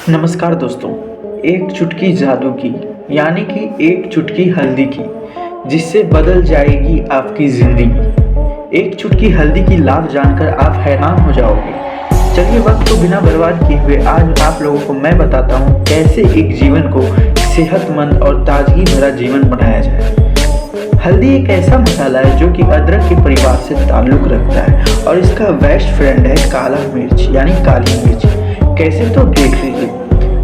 नमस्कार दोस्तों। एक चुटकी जादू की यानी कि एक चुटकी हल्दी की जिससे बदल जाएगी आपकी ज़िंदगी। एक चुटकी हल्दी की लाभ जानकर आप हैरान हो जाओगे। चलिए वक्त को बिना बर्बाद किए हुए आज आप लोगों को मैं बताता हूँ कैसे एक जीवन को सेहतमंद और ताजगी भरा जीवन बनाया जाए। हल्दी एक ऐसा मसाला है जो कि अदरक के परिवार से ताल्लुक़ रखता है और इसका बेस्ट फ्रेंड है काला मिर्च यानी काली मिर्च। कैसे तो देख लीजिए।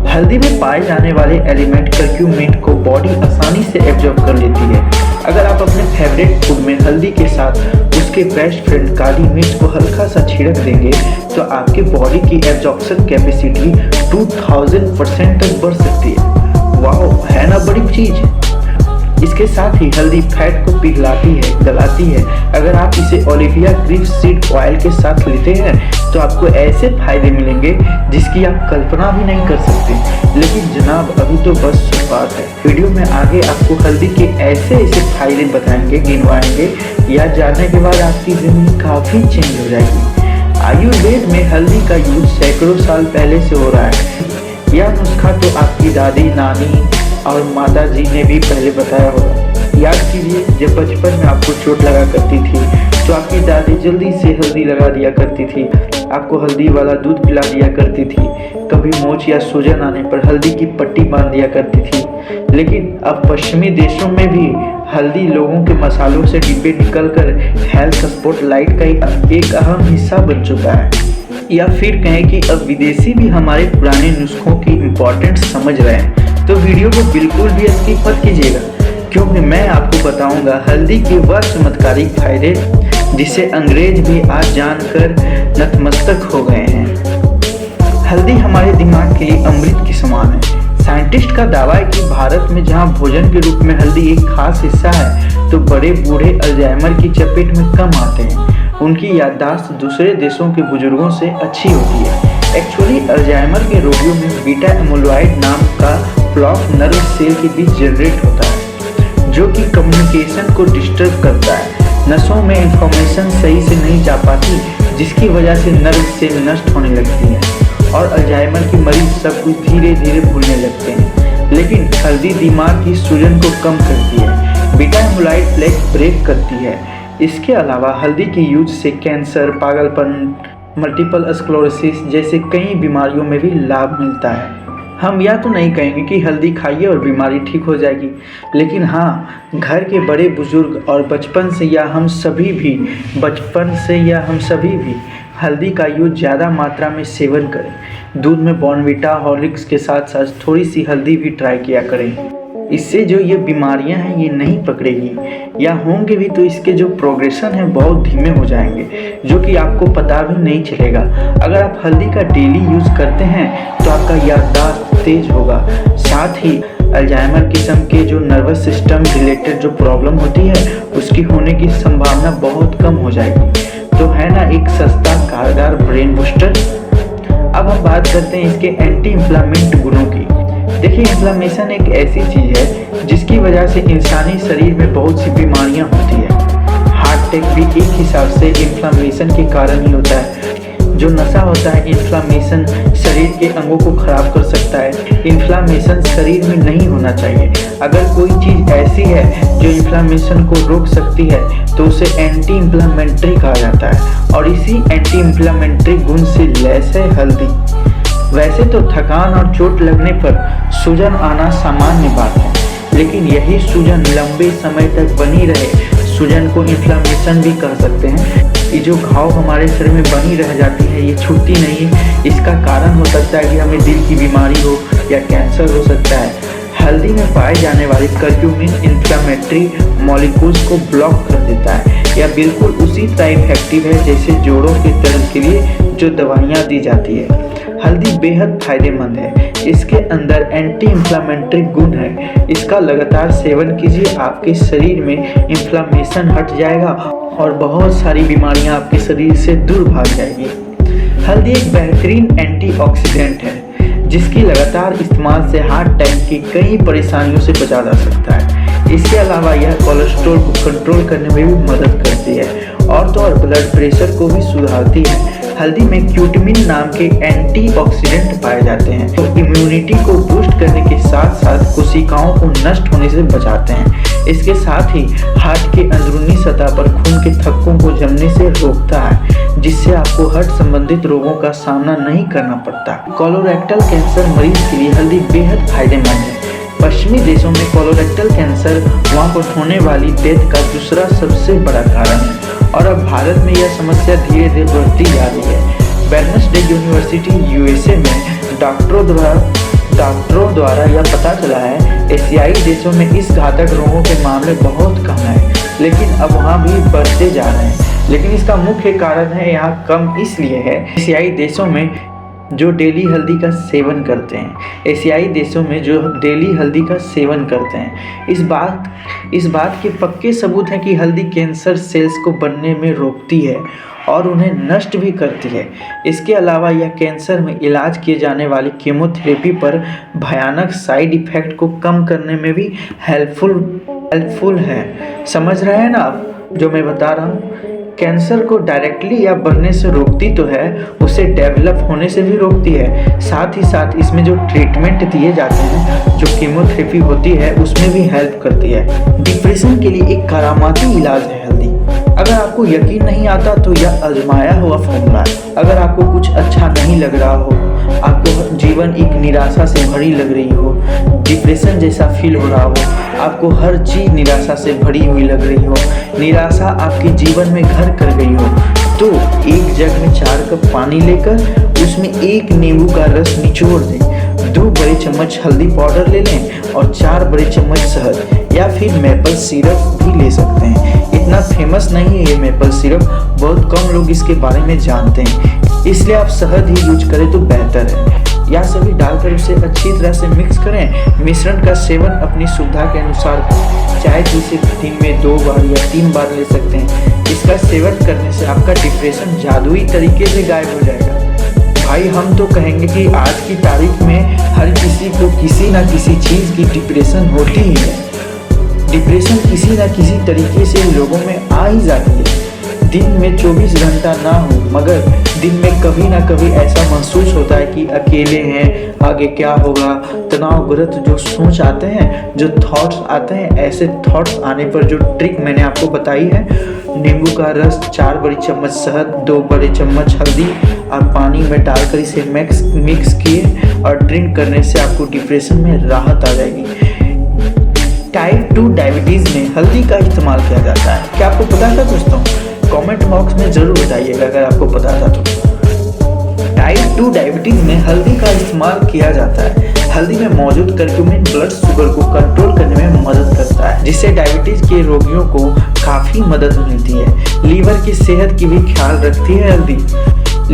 हल्दी में पाए जाने वाले एलिमेंट कर्क्यूमिन को बॉडी आसानी से एब्जॉर्ब कर लेती है। अगर आप अपने फेवरेट फूड में हल्दी के साथ उसके बेस्ट फ्रेंड काली मिर्च को हल्का सा छिड़क देंगे तो आपके बॉडी की एब्जॉर्प्शन कैपेसिटी 2000% तक बढ़ सकती है। वाओ, है ना बड़ी चीज़। इसके साथ ही हल्दी फैट को पिघलाती है, गलाती है। अगर आप इसे ओलिविया ग्रीफ सीड ऑयल के साथ लेते हैं तो आपको ऐसे फायदे मिलेंगे जिसकी आप कल्पना भी नहीं कर सकते। लेकिन जनाब अभी तो बस शुरुआत है। वीडियो में आगे आपको हल्दी के ऐसे फायदे बताएंगे, गिनवाएंगे या जानने के बाद आपकी जिंदगी काफ़ी चेंज हो जाएगी। आयुर्वेद में हल्दी का यूज सैकड़ों साल पहले से हो रहा है। यह नुस्खा तो आपकी दादी, नानी और माता जी ने भी पहले बताया होगा। याद कीजिए, जब बचपन में आपको चोट लगा करती थी तो आपकी दादी जल्दी से हल्दी लगा दिया करती थी, आपको हल्दी वाला दूध पिला दिया करती थी। कभी मोच या सूजन आने पर हल्दी की पट्टी बांध दिया करती थी। लेकिन अब पश्चिमी देशों में भी हल्दी लोगों के मसालों से डिब्बे निकलकर हेल्थ स्पॉटलाइट का एक अहम हिस्सा बन चुका है। या फिर कहें कि अब विदेशी भी हमारे पुराने नुस्खों की इम्पोर्टेंस समझ रहे हैं। तो वीडियो को बिल्कुल भी स्किप मत कीजिएगा क्योंकि मैं आपको बताऊंगा हल्दी के वह चमत्कारिक फायदे जिसे अंग्रेज भी आज जानकर नतमस्तक हो गए हैं। हल्दी हमारे दिमाग के लिए अमृत के समान है। साइंटिस्ट का दावा है कि भारत में जहां भोजन के रूप में हल्दी एक खास हिस्सा है तो बड़े बूढ़े अल्जाइमर की चपेट में कम आते हैं। उनकी याददाश्त दूसरे देशों के बुजुर्गों से अच्छी होती है। एक्चुअली अल्जाइमर के रोगियों में बीटा एमोलॉइड नाम का ब्लॉक नर्व सेल के बीच जनरेट होता है जो कि कम्युनिकेशन को डिस्टर्ब करता है। नसों में इंफॉर्मेशन सही से नहीं जा पाती जिसकी वजह से नर्व सेल नष्ट होने लगती है और अल्जाइमर के मरीज सब कुछ धीरे धीरे भूलने लगते हैं। लेकिन हल्दी दिमाग की सूजन को कम करती है, बीटा एमोलॉइड प्लेक ब्रेक करती है। इसके अलावा हल्दी के यूज से कैंसर, पागलपन, मल्टीपल स्क्लेरोसिस जैसे कई बीमारियों में भी लाभ मिलता है। हम यह तो नहीं कहेंगे कि हल्दी खाइए और बीमारी ठीक हो जाएगी, लेकिन हाँ, घर के बड़े बुजुर्ग और बचपन से या हम सभी भी हल्दी का यूज ज़्यादा मात्रा में सेवन करें। दूध में बॉर्नवीटा, हॉर्लिक्स के साथ साथ थोड़ी सी हल्दी भी ट्राई किया करें। इससे जो ये बीमारियां हैं ये नहीं पकड़ेगी या होंगे भी तो इसके जो प्रोग्रेशन है बहुत धीमे हो जाएंगे जो कि आपको पता भी नहीं चलेगा। अगर आप हल्दी का डेली यूज़ करते हैं तो आपका याददाश्त तेज होगा। साथ ही अल्जाइमर किस्म के जो नर्वस सिस्टम रिलेटेड जो प्रॉब्लम होती है उसकी होने की संभावना बहुत कम हो जाएगी। तो है ना एक सस्ता कारगर ब्रेन बूस्टर। अब हम बात करते हैं इसके एंटी इंफ्लामेंट गुणों की। देखिए, इन्फ्लामेशन एक ऐसी चीज़ है जिसकी वजह से इंसानी शरीर में बहुत सी बीमारियां होती है। हार्ट अटैक भी एक हिसाब से इन्फ्लामेशन के कारण ही होता है। जो नशा होता है, इन्फ्लामेशन शरीर के अंगों को खराब कर सकता है। इन्फ्लामेशन शरीर में नहीं होना चाहिए। अगर कोई चीज़ ऐसी है जो इन्फ्लामेशन को रोक सकती है तो उसे एंटी इन्फ्लामेटरी कहा जाता है और इसी एंटी इन्फ्लामेटरी गुण से लैस है हल्दी। वैसे तो थकान और चोट लगने पर सूजन आना सामान्य बात है, लेकिन यही सूजन लंबे समय तक बनी रहे सूजन को इन्फ्लामेशन भी कह सकते हैं। ये जो घाव हमारे शरीर में बनी रह जाती है ये छूटती नहीं है। इसका कारण हो सकता है कि हमें दिल की बीमारी हो या कैंसर हो सकता है। हल्दी में पाए जाने वाले कर्क्यूमिन इन्फ्लामेटरी मॉलिक्यूल्स को ब्लॉक कर देता है। यह बिल्कुल उसी तरह इफेक्टिव है जैसे जोड़ों के दर्द के लिए जो दवाइयाँ दी जाती है। हल्दी बेहद फायदेमंद है। इसके अंदर एंटी इन्फ्लामेटरी गुण है। इसका लगातार सेवन कीजिए, आपके शरीर में इन्फ्लामेशन हट जाएगा और बहुत सारी बीमारियां आपके शरीर से दूर भाग जाएगी। हल्दी एक बेहतरीन एंटीऑक्सीडेंट है जिसकी लगातार इस्तेमाल से हार्ट अटैक की कई परेशानियों से बचा जा सकता है। इसके अलावा यह कोलेस्ट्रॉल को कंट्रोल करने में भी मदद करती है और तो और ब्लड प्रेशर को भी सुधारती है। हल्दी में क्यूटमिन नाम के एंटीऑक्सीडेंट पाए जाते हैं जो इम्यूनिटी को बूस्ट करने के साथ साथ कोशिकाओं को नष्ट होने से बचाते हैं। इसके साथ ही हार्ट के अंदरूनी सतह पर खून के थक्कों को जमने से रोकता है, जिससे आपको हार्ट संबंधित रोगों का सामना नहीं करना पड़ता। कोलोरेक्टल कैंसर मरीज के लिए हल्दी बेहद फायदेमंद है। पश्चिमी देशों में कोलोरेक्टल कैंसर वहाँ पर होने वाली डेथ का दूसरा सबसे बड़ा कारण है और अब भारत में यह समस्या धीरे धीरे बढ़ती जा रही है। वेडनेसडे यूनिवर्सिटी यूएसए में डॉक्टरों द्वारा यह पता चला है एशियाई देशों में इस घातक रोगों के मामले बहुत कम है, लेकिन अब वहाँ भी बढ़ते जा रहे हैं। लेकिन इसका मुख्य कारण है यहाँ कम इसलिए है एशियाई देशों में जो डेली हल्दी का सेवन करते हैं। एशियाई देशों में जो डेली हल्दी का सेवन करते हैं, इस बात के पक्के सबूत हैं कि हल्दी कैंसर सेल्स को बनने में रोकती है और उन्हें नष्ट भी करती है। इसके अलावा यह कैंसर में इलाज किए जाने वाली कीमोथेरेपी पर भयानक साइड इफ़ेक्ट को कम करने में भी हेल्पफुल है। समझ रहे हैं ना आप जो मैं बता रहा हूँ? कैंसर को डायरेक्टली या बढ़ने से रोकती तो है, उसे डेवलप होने से भी रोकती है। साथ ही साथ इसमें जो ट्रीटमेंट दिए जाते हैं, जो कीमोथेरेपी होती है, उसमें भी हेल्प करती है। डिप्रेशन के लिए एक करामाती इलाज है हल्दी। अगर आपको यकीन नहीं आता तो यह आजमाया हुआ फॉर्मूला है। अगर आपको कुछ अच्छा नहीं लग रहा हो, आपको जीवन एक निराशा से भरी लग रही हो, डिप्रेशन जैसा फील हो रहा हो, आपको हर चीज़ निराशा से भरी हुई लग रही हो, निराशा आपके जीवन में घर कर गई हो, तो एक जग में 4 कप पानी लेकर उसमें 1 नींबू का रस निचोड़ दें, 2 बड़े चम्मच हल्दी पाउडर ले लें और 4 बड़े चम्मच शहद या फिर मेपल सिरप भी ले सकते हैं। इतना फेमस नहीं है ये मेपल सिरप, बहुत कम लोग इसके बारे में जानते हैं, इसलिए आप शहद ही यूज करें तो बेहतर है। या सभी डालकर उसे अच्छी तरह से मिक्स करें। मिश्रण का सेवन अपनी सुविधा के अनुसार करें, चाहे तो इसे दिन में 2 बार या 3 बार ले सकते हैं। इसका सेवन करने से आपका डिप्रेशन जादुई तरीके से गायब हो जाएगा। भाई हम तो कहेंगे कि आज की तारीख में हर किसी को किसी ना किसी चीज़ की डिप्रेशन होती ही है। डिप्रेशन किसी न किसी तरीके से लोगों में आ ही जाती है। दिन में 24 घंटा ना हो, मगर दिन में कभी ना कभी ऐसा महसूस होता है कि अकेले हैं, आगे क्या होगा, तनावग्रस्त जो सोच आते हैं, जो थॉट्स आते हैं। ऐसे थॉट्स आने पर जो ट्रिक मैंने आपको बताई है, नींबू का रस, 4 बड़ी चम्मच शहद, 2 बड़े चम्मच हल्दी आप पानी में डालकर इसे मिक्स किए और ड्रिंक करने से आपको डिप्रेशन में राहत आ जाएगी। टाइप 2 डायबिटीज़ में हल्दी का इस्तेमाल किया जाता है। क्या आपको पता था दोस्तों? कमेंट बॉक्स में ज़रूर बताइएगा अगर आपको पता था तो। टाइप 2 डायबिटीज़ में हल्दी का इस्तेमाल किया जाता है। हल्दी में मौजूद करक्यूमिन ब्लड शुगर को कंट्रोल करने में मदद करता है, जिससे डायबिटीज़ के रोगियों को काफ़ी मदद मिलती है। लीवर की सेहत की भी ख्याल रखती है हल्दी।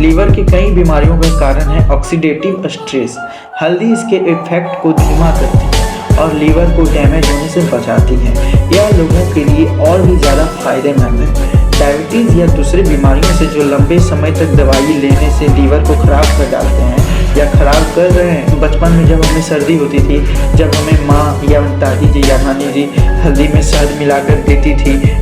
लीवर की कई बीमारियों का कारण है ऑक्सीडेटिव स्ट्रेस। हल्दी इसके इफेक्ट को धीमा करती है और लीवर को डैमेज होने से बचाती है। यह लोगों के लिए और भी ज़्यादा फायदेमंद है। डायबिटीज़ या दूसरी बीमारियों से जो लंबे समय तक दवाई लेने से लीवर को ख़राब कर डालते हैं या ख़राब कर रहे हैं। बचपन में जब हमें सर्दी होती थी, जब हमें माँ या दादी जी या नानी जी हल्दी में शहद मिलाकर देती थी,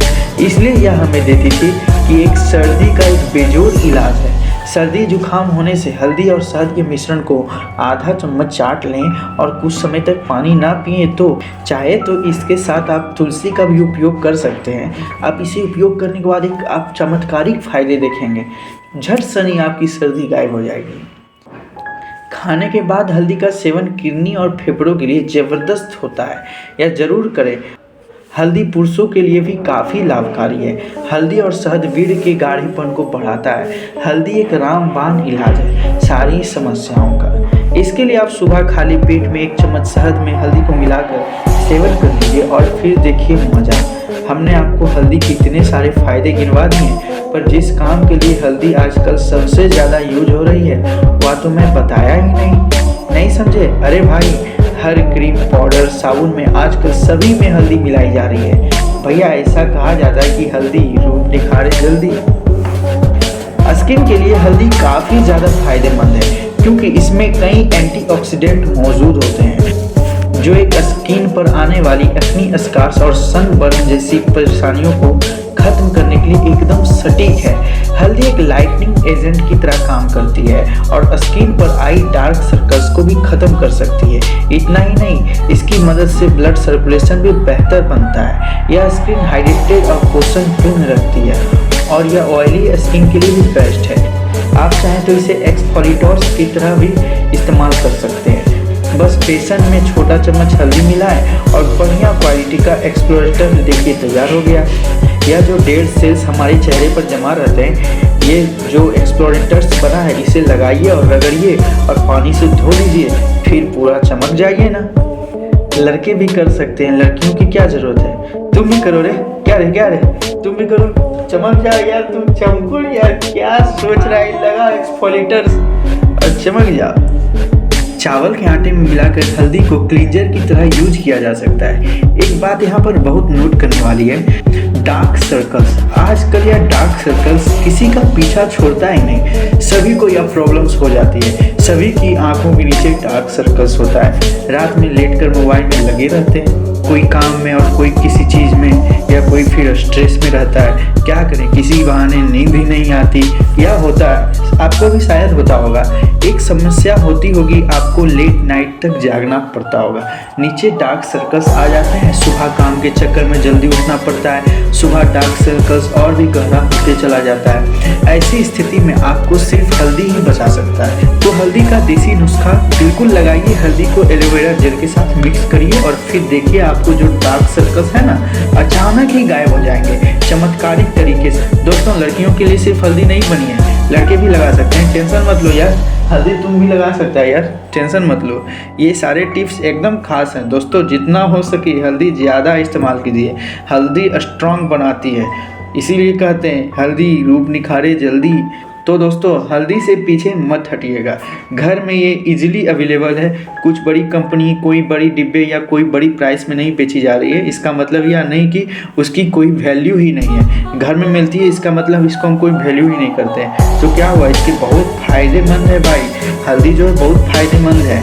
इसलिए यह हमें देती थी कि एक सर्दी का एक बेजोड़ इलाज है। सर्दी जुकाम होने से हल्दी और शहद के मिश्रण को आधा चम्मच चाट लें और कुछ समय तक पानी ना पिएं, तो चाहे तो इसके साथ आप तुलसी का भी उपयोग कर सकते हैं। आप इसे उपयोग करने के बाद एक आप चमत्कारिक फ़ायदे देखेंगे। झट सनी आपकी सर्दी गायब हो जाएगी। खाने के बाद हल्दी का सेवन किडनी और फेफड़ों के लिए ज़बरदस्त होता है, यह ज़रूर करें। हल्दी पुरुषों के लिए भी काफ़ी लाभकारी है। हल्दी और शहद वीर्य के गाढ़ेपन को बढ़ाता है। हल्दी एक रामबाण इलाज है सारी समस्याओं का। इसके लिए आप सुबह खाली पेट में 1 चम्मच शहद में हल्दी को मिलाकर सेवन कर लीजिए और फिर देखिए मज़ा। हमने आपको हल्दी के इतने सारे फ़ायदे गिनवा दिए, पर जिस काम के लिए हल्दी आजकल सबसे ज़्यादा यूज हो रही है वह तो मैं बताया ही नहीं समझे? अरे भाई, हर क्रीम, पाउडर, साबुन में आजकल सभी में हल्दी मिलाई जा रही है। भैया ऐसा कहा जाता है कि हल्दी रूप निखारे जल्दी। स्किन के लिए हल्दी काफ़ी ज़्यादा फायदेमंद है, क्योंकि इसमें कई एंटीऑक्सीडेंट मौजूद होते हैं जो एक स्किन पर आने वाली एक्नी, स्कार्स और सनबर्न जैसी परेशानियों को खत्म करने के लिए एकदम सटीक है। हल्दी एक लाइटनिंग एजेंट की तरह काम करती है और स्किन पर आई डार्क सर्कल्स को भी खत्म कर सकती है। इतना ही नहीं, इसकी मदद से ब्लड सर्कुलेशन भी बेहतर बनता है। यह स्किन हाइड्रेटेड और पोषण पूर्ण रखती है और यह ऑयली स्किन के लिए भी बेस्ट है। आप चाहें तो इसे एक्सफोलिएटर्स की तरह भी इस्तेमाल कर सकते हैं। बस बेसन में छोटा चम्मच हल्दी मिलाएं और बढ़िया क्वालिटी का एक्सफोलिएटर देखिए तैयार हो गया। यह जो डेड सेल्स हमारे चेहरे पर जमा रहते हैं, ये जो एक्सफोलिएटर्स बना है, इसे लगाइए और रगड़िए और पानी से धो लीजिए, फिर पूरा चमक जाइए ना। लड़के भी कर सकते हैं, लड़कियों की क्या जरूरत है। तुम भी करो रे, क्या रे तुम भी करो, चमक जाओ यार, तुम चमको यार, क्या सोच रहा है, लगा एक्सफोलिएटर्स और चमक जाओ। चावल के आटे में मिलाकर हल्दी को क्लींजर की तरह यूज किया जा सकता है। एक बात यहाँ पर बहुत नोट करने वाली है, डार्क सर्कल्स। आजकल यह डार्क सर्कल्स किसी का पीछा छोड़ता ही नहीं, सभी को यह प्रॉब्लम्स हो जाती है। सभी की आंखों के नीचे डार्क सर्कल्स होता है। रात में लेटकर मोबाइल में लगे रहते हैं, कोई काम में और कोई किसी चीज़ में, या कोई फिर स्ट्रेस में रहता है। क्या करें, किसी बहाने नींद भी नहीं आती। यह होता है, आपको भी शायद होता होगा। एक समस्या होती होगी, आपको लेट नाइट तक जागना पड़ता होगा, नीचे डार्क सर्कल्स आ जाते हैं, सुबह काम के चक्कर में जल्दी उठना पड़ता है, सुबह डार्क सर्कल्स और भी गहरा होते चला जाता है। ऐसी स्थिति में आपको सिर्फ हल्दी ही बचा सकता है। तो हल्दी का देसी नुस्खा बिल्कुल लगाइए। हल्दी को एलोवेरा जेल के साथ मिक्स करिए और फिर देखिए आपको जो डार्क सर्कल्स है ना, अचानक ही गायब हो जाएंगे चमत्कारिक तरीके से। दोस्तों, लड़कियों के लिए सिर्फ हल्दी नहीं बनी है, लड़के भी लगा सकते हैं। टेंशन मत लो यार, हल्दी तुम भी लगा सकता है यार, टेंशन मत लो। ये सारे टिप्स एकदम खास हैं दोस्तों। जितना हो सके हल्दी ज़्यादा इस्तेमाल कीजिए। हल्दी स्ट्रॉन्ग बनाती है, इसीलिए कहते हैं हल्दी रूप निखारे जल्दी। तो दोस्तों, हल्दी से पीछे मत हटिएगा। घर में ये इजीली अवेलेबल है। कुछ बड़ी कंपनी, कोई बड़ी डिब्बे या कोई बड़ी प्राइस में नहीं बेची जा रही है। इसका मतलब यह नहीं कि उसकी कोई वैल्यू ही नहीं है। घर में मिलती है, इसका मतलब इसको हम कोई वैल्यू ही नहीं करते हैं। तो क्या हुआ, इसके बहुत फ़ायदेमंद है भाई। हल्दी जो है बहुत फ़ायदेमंद है।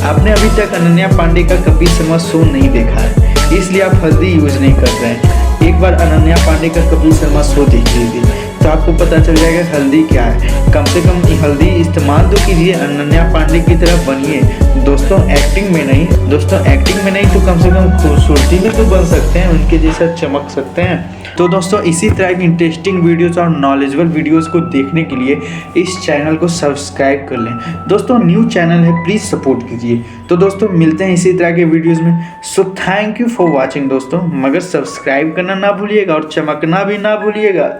आपने अभी तक अनन्या पांडे का कपिल शर्मा शो नहीं देखा है, इसलिए आप हल्दी यूज़ नहीं कर रहे हैं। एक बार अनन्या पांडे का कपिल शर्मा शो देख लीजिए, तो आपको पता चल जाएगा हल्दी क्या है। कम से कम हल्दी इस्तेमाल तो कीजिए, अनन्या पांडे की तरह बनिए। दोस्तों, एक्टिंग में नहीं तो कम से कम खूबसूरती में तो बन सकते हैं, उनके जैसा चमक सकते हैं। तो दोस्तों, इसी तरह की इंटरेस्टिंग वीडियोस और नॉलेजेबल वीडियोस को देखने के लिए इस चैनल को सब्सक्राइब कर लें। दोस्तों, न्यू चैनल है, प्लीज़ सपोर्ट कीजिए। तो दोस्तों, मिलते हैं इसी तरह के वीडियोज़ में। So thank you for watching दोस्तों, मगर सब्सक्राइब करना ना भूलिएगा और चमकना भी ना भूलिएगा।